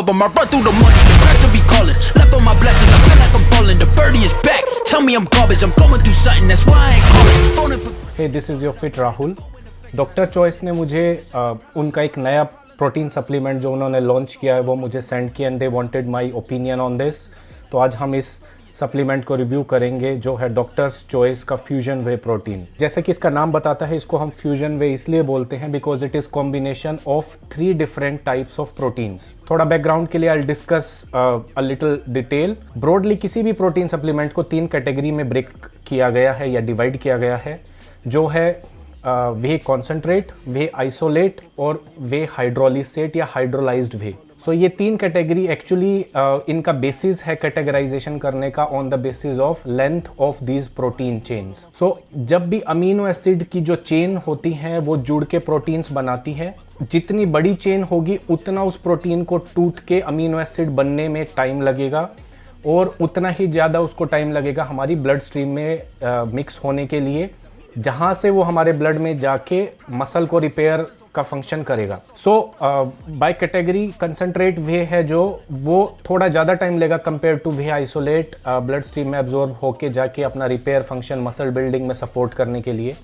I run through the money, the pressure be calling. Left on my blessings, I feel like I'm falling. The birdie is back, tell me I'm garbage. I'm going through something, that's why I ain't calling. Hey, this is your fit Rahul. Doctor choice ने मुझे उनका एक नया protein supplement जो उन्होंने launch किया है वो मुझे सेंड किया and they wanted my opinion on this. तो आज हम इस सप्लीमेंट को रिव्यू करेंगे जो है डॉक्टर्स चॉइस का फ्यूजन वे प्रोटीन। जैसे कि इसका नाम बताता है, इसको हम फ्यूजन वे इसलिए बोलते हैं because it is combination of 3 different types of proteins. थोड़ा बैकग्राउंड के लिए I discuss a little detail. Broadly किसी भी प्रोटीन सप्लीमेंट को 3 कैटेगरी में ब्रेक किया गया है या डिवाइड किया गया है, जो है वे कॉन्सेंट्रेट, वे आइसोलेट और वे हाइड्रोलिसेट या हाइड्रोलाइज्ड वे। सो ये 3 कैटेगरी एक्चुअली इनका बेसिस है कैटेगराइजेशन करने का on the basis of length of these protein chains. So जब भी अमीनो एसिड की जो चेन होती हैं वो जुड़ के प्रोटीन्स बनाती है, जितनी बड़ी चेन होगी उतना उस प्रोटीन को टूट के अमीनो एसिड बनने में टाइम लगेगा और उतना ही ज़्यादा उसको टाइम लगेगा हमारी ब्लड स्ट्रीम में मिक्स होने के लिए, जहाँ से वो हमारे ब्लड में जाके मसल को रिपेयर का फंक्शन करेगा। सो बाय कैटेगरी कंसंट्रेट वे है जो वो थोड़ा ज़्यादा टाइम लेगा compare two way isolate, blood stream में एब्जॉर्ब होके जाके अपना रिपेयर फंक्शन मसल बिल्डिंग में सपोर्ट करने के लिए।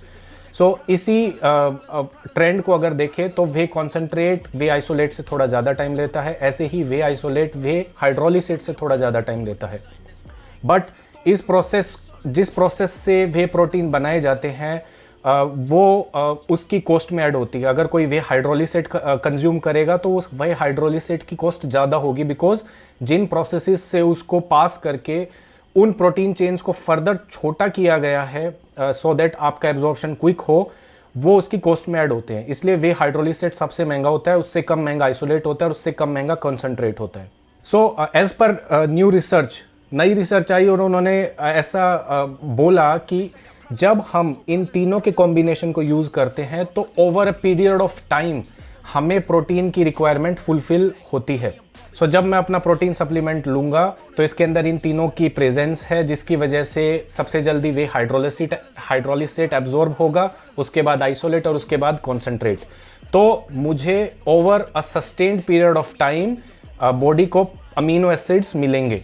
सो इसी ट्रेंड को अगर देखें तो वे कॉन्सेंट्रेट वे आइसोलेट से थोड़ा ज़्यादा टाइम लेता है, ऐसे ही वे आइसोलेट वे हाइड्रोलिसेट से थोड़ा ज़्यादा टाइम लेता है। बट जिस प्रोसेस से वे प्रोटीन बनाए जाते हैं वो उसकी कॉस्ट में ऐड होती है। अगर कोई वे हाइड्रोलिसेट कंज्यूम करेगा तो उस वे हाइड्रोलिसेट की कॉस्ट ज़्यादा होगी बिकॉज जिन प्रोसेसेस से उसको पास करके उन प्रोटीन चेन्स को फर्दर छोटा किया गया है सो दैट आपका एब्जॉर्प्शन क्विक हो, वो उसकी कॉस्ट में ऐड होते हैं। इसलिए वे हाइड्रोलिसेट सबसे महंगा होता है, उससे कम महंगा आइसोलेट होता है और उससे कम महंगा कॉन्सेंट्रेट होता है। So as per new research, नई रिसर्च आई और उन्होंने ऐसा बोला कि जब हम इन तीनों के कॉम्बिनेशन को यूज़ करते हैं तो over a period of time हमें प्रोटीन की रिक्वायरमेंट फुलफिल होती है। सो जब मैं अपना प्रोटीन सप्लीमेंट लूँगा तो इसके अंदर इन तीनों की प्रेजेंस है, जिसकी वजह से सबसे जल्दी वे हाइड्रोलिसेट एब्जॉर्ब होगा, उसके बाद आइसोलेट और उसके बाद कॉन्सेंट्रेट। तो मुझे over a sustained period of time body को अमीनो एसिड्स मिलेंगे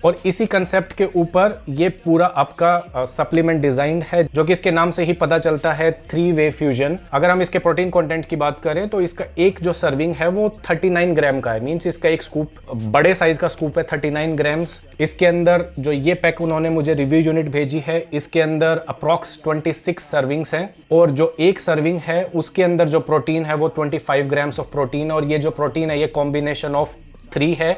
और इसी कंसेप्ट के ऊपर ये पूरा आपका सप्लीमेंट डिजाइन है, जो कि इसके नाम से ही पता चलता है 3 वे फ्यूजन। अगर हम इसके प्रोटीन कंटेंट की बात करें तो इसका एक जो सर्विंग है वो 39 ग्राम का है। मींस इसका एक स्कूप, बड़े साइज का स्कूप है, 39 ग्राम्स। इसके अंदर जो ये पैक उन्होंने मुझे रिव्यू यूनिट भेजी है, इसके अंदर अप्रॉक्स 26 सर्विंग्स हैं और जो एक सर्विंग है उसके अंदर जो प्रोटीन है वो 25 ग्राम्स ऑफ प्रोटीन। और ये जो प्रोटीन है ये कॉम्बिनेशन ऑफ 3 है,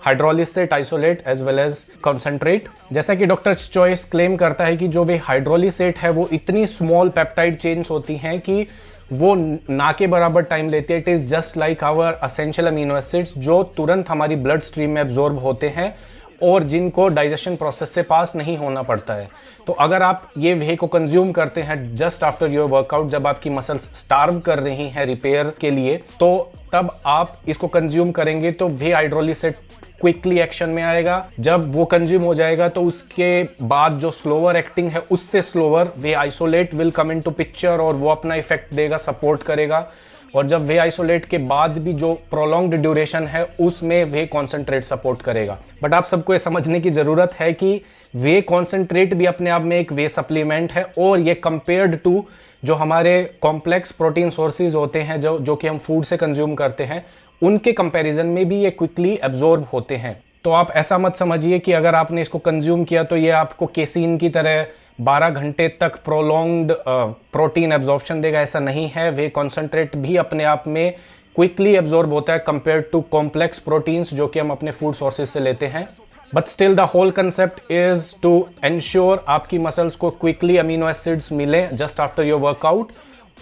hydrolysate, isolate as well as concentrate. जैसा कि डॉक्टर चॉइस क्लेम करता है कि जो वे हाइड्रोलिसेट है वो इतनी स्मॉल पेप्टाइड चेन्स होती हैं कि वो ना के बराबर टाइम लेती है। It is just like our essential amino acids जो तुरंत हमारी ब्लड स्ट्रीम में एब्जॉर्ब होते हैं और जिनको डाइजेशन प्रोसेस से पास नहीं होना पड़ता है। तो अगर आप ये वे को कंज्यूम करते हैं जस्ट आफ्टर योर वर्कआउट, जब आपकी मसल्स स्टार्व कर रही हैं रिपेयर के लिए, तो तब आप इसको कंज्यूम करेंगे तो वे हाइड्रोलिसेट क्विकली एक्शन में आएगा। जब वो कंज्यूम हो जाएगा तो उसके बाद जो स्लोअर एक्टिंग है उससे slower way isolate will come into picture और वो अपना इफेक्ट देगा, सपोर्ट करेगा। और जब वे आइसोलेट के बाद भी जो प्रोलॉन्ग्ड ड्यूरेशन है उसमें वे कॉन्सेंट्रेट सपोर्ट करेगा। बट आप सबको ये समझने की ज़रूरत है कि वे कॉन्सेंट्रेट भी अपने आप में एक वे सप्लीमेंट है और ये कंपेयर्ड टू जो हमारे कॉम्प्लेक्स प्रोटीन सोर्सेज होते हैं जो कि हम फूड से कंज्यूम करते हैं, उनके कंपैरिजन में भी ये क्विकली एब्जॉर्ब होते हैं। तो आप ऐसा मत समझिए कि अगर आपने इसको कंज्यूम किया तो ये आपको केसीन की तरह 12 घंटे तक प्रोलॉन्ग्ड प्रोटीन एब्जॉर्प्शन देगा, ऐसा नहीं है। वे कॉन्सेंट्रेट भी अपने आप में क्विकली एब्जॉर्ब होता है कंपेयर टू कॉम्प्लेक्स प्रोटीन्स जो कि हम अपने फूड सोर्सेज से लेते हैं। But still the whole concept is to ensure आपकी मसल्स को क्विकली अमीनो एसिड्स मिले जस्ट आफ्टर योर वर्कआउट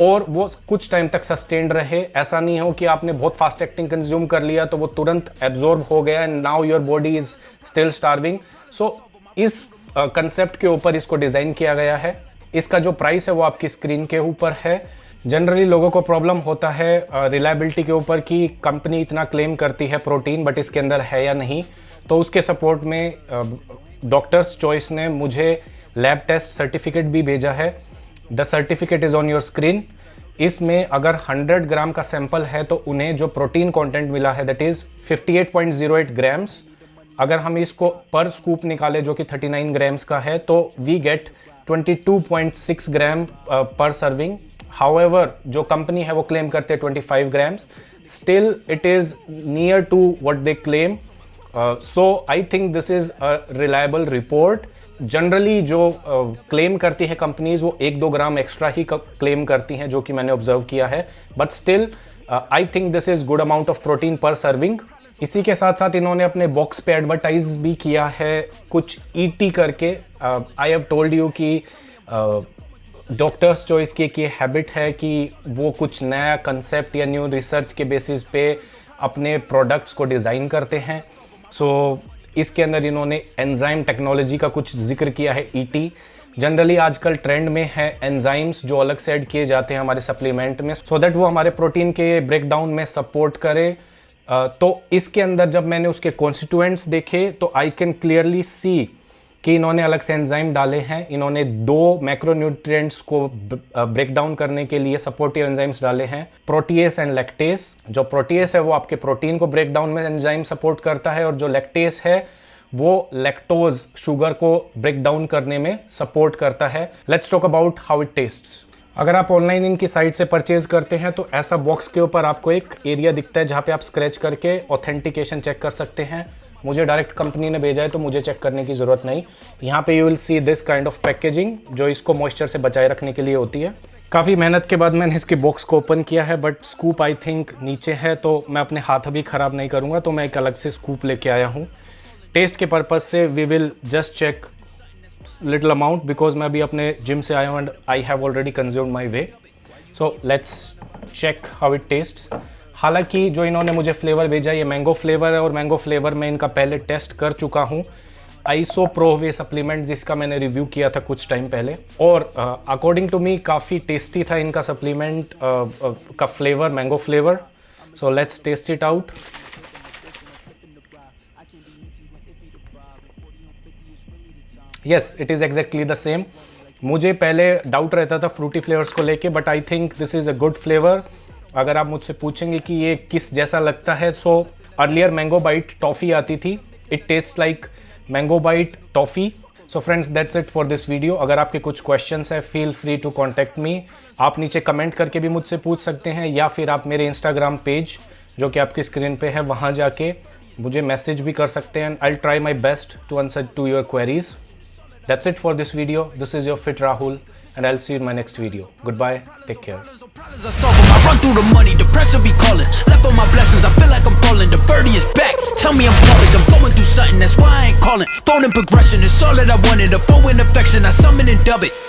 और वो कुछ टाइम तक सस्टेन्ड रहे। ऐसा नहीं हो कि आपने बहुत फास्ट एक्टिंग कंज्यूम कर लिया तो वो तुरंत एब्जॉर्ब हो गया and now your body is still starving. So इस कंसेप्ट के ऊपर इसको डिज़ाइन किया गया है। इसका जो प्राइस है वो आपकी स्क्रीन के ऊपर है। जनरली लोगों को प्रॉब्लम होता है रिलायबिलिटी के ऊपर कि कंपनी इतना क्लेम करती है प्रोटीन बट इसके अंदर है या नहीं। तो उसके सपोर्ट में डॉक्टर्स चॉइस ने मुझे लैब टेस्ट सर्टिफिकेट भी भेजा है। The certificate is on your screen. इसमें अगर 100 ग्राम का सैंपल है तो उन्हें जो प्रोटीन कंटेंट मिला है दैट इज 58.08 ग्राम्स। अगर हम इसको पर स्कूप निकाले जो कि 39 ग्राम्स का है तो वी गेट 22.6 ग्राम पर सर्विंग। हाउएवर जो कंपनी है वो क्लेम करते हैं 25 grams, still it is near to what they claim. So I think this is a reliable report. Generally जो क्लेम करती है कंपनीज वो 1-2 ग्राम एक्स्ट्रा ही क्लेम करती हैं, जो कि मैंने ऑब्जर्व किया है, but still I think this is good amount of protein पर सर्विंग। इसी के साथ साथ इन्होंने अपने बॉक्स पे एडवर्टाइज भी किया है कुछ ईटी करके। आई हैव टोल्ड यू कि डॉक्टर्स चॉइस की एक ये हैबिट है कि वो कुछ नया कंसेप्ट या न्यू रिसर्च के बेसिस पे अपने प्रोडक्ट्स को डिज़ाइन करते हैं। सो इसके अंदर इन्होंने एंजाइम टेक्नोलॉजी का कुछ जिक्र किया है। ईटी जनरली आजकल ट्रेंड में है एंजाइम्स जो अलग से ऐड किए जाते हैं हमारे सप्लीमेंट में, सो दैट वो हमारे प्रोटीन के ब्रेकडाउन में सपोर्ट करे। तो इसके अंदर जब मैंने उसके कॉन्स्टिट्यूएंट्स देखे तो आई कैन क्लियरली सी कि इन्होंने अलग से एंजाइम डाले हैं। इन्होंने 2 मैक्रोन्यूट्रिएंट्स को ब्रेक डाउन करने के लिए सपोर्टिव एंजाइम्स डाले हैं, प्रोटीएस एंड लैक्टेस। जो प्रोटीएस है वो आपके प्रोटीन को ब्रेक डाउन में एंजाइम सपोर्ट करता है, और जो लैक्टेस है वो लैक्टोज शुगर को ब्रेक डाउन करने में सपोर्ट करता है। Let's talk about how it tests. अगर आप ऑनलाइन इनकी साइट से परचेज करते हैं तो ऐसा बॉक्स के ऊपर आपको एक एरिया दिखता है जहाँ पे आप स्क्रैच करके ऑथेंटिकेशन चेक कर सकते हैं। मुझे डायरेक्ट कंपनी ने भेजा है तो मुझे चेक करने की ज़रूरत नहीं। यहाँ पे you will see this kind of packaging जो इसको मॉइस्चर से बचाए रखने के लिए होती है। काफ़ी मेहनत के बाद मैंने इसके बॉक्स को ओपन किया है, बट स्कूप आई थिंक नीचे है तो मैं अपने हाथ अभी ख़राब नहीं करूँगा, तो मैं एक अलग से स्कूप लेके आया हूँ। टेस्ट के पर्पज़ से we will just check little amount because मैं अभी अपने जिम से आया हूँ and I have already consumed my whey. So let's check how it taste. हालांकि जो इन्होंने मुझे फ्लेवर भेजा ये मैंगो फ्लेवर है, और मैंगो फ्लेवर में इनका पहले टेस्ट कर चुका हूँ। आइसोप्रो वे सप्लीमेंट जिसका मैंने रिव्यू किया था कुछ टाइम पहले, और अकॉर्डिंग टू मी काफ़ी टेस्टी था इनका सप्लीमेंट का flavour, mango flavour. So let's test it out. Yes, it is exactly the same. मुझे पहले डाउट रहता था फ्रूटी फ्लेवर्स को लेके, but I think this is a good flavour. अगर आप मुझसे पूछेंगे कि ये किस जैसा लगता है, so earlier mango bite toffee आती थी, it taste like mango bite toffee. So friends that's it for this video. अगर आपके कुछ क्वेश्चंस है feel free to contact me. आप नीचे कमेंट करके भी मुझसे पूछ सकते हैं, या फिर आप मेरे इंस्टाग्राम पेज जो कि आपकी स्क्रीन पे है वहाँ जाके मुझे मैसेज भी कर सकते हैं। I will try my best to answer to your queries. That's it for this video. This is your Fit Rahul, and I'll see you in my next video. Goodbye. Take care. I solve 'em. I run through the money, the pressure be calling. Left on my blessings, I feel like I'm falling. The birdie is back. Tell me I'm garbage. I'm going through something, that's why I ain't calling. Phone in progression, it's all that I wanted. A phone in affection, I summon and dub it.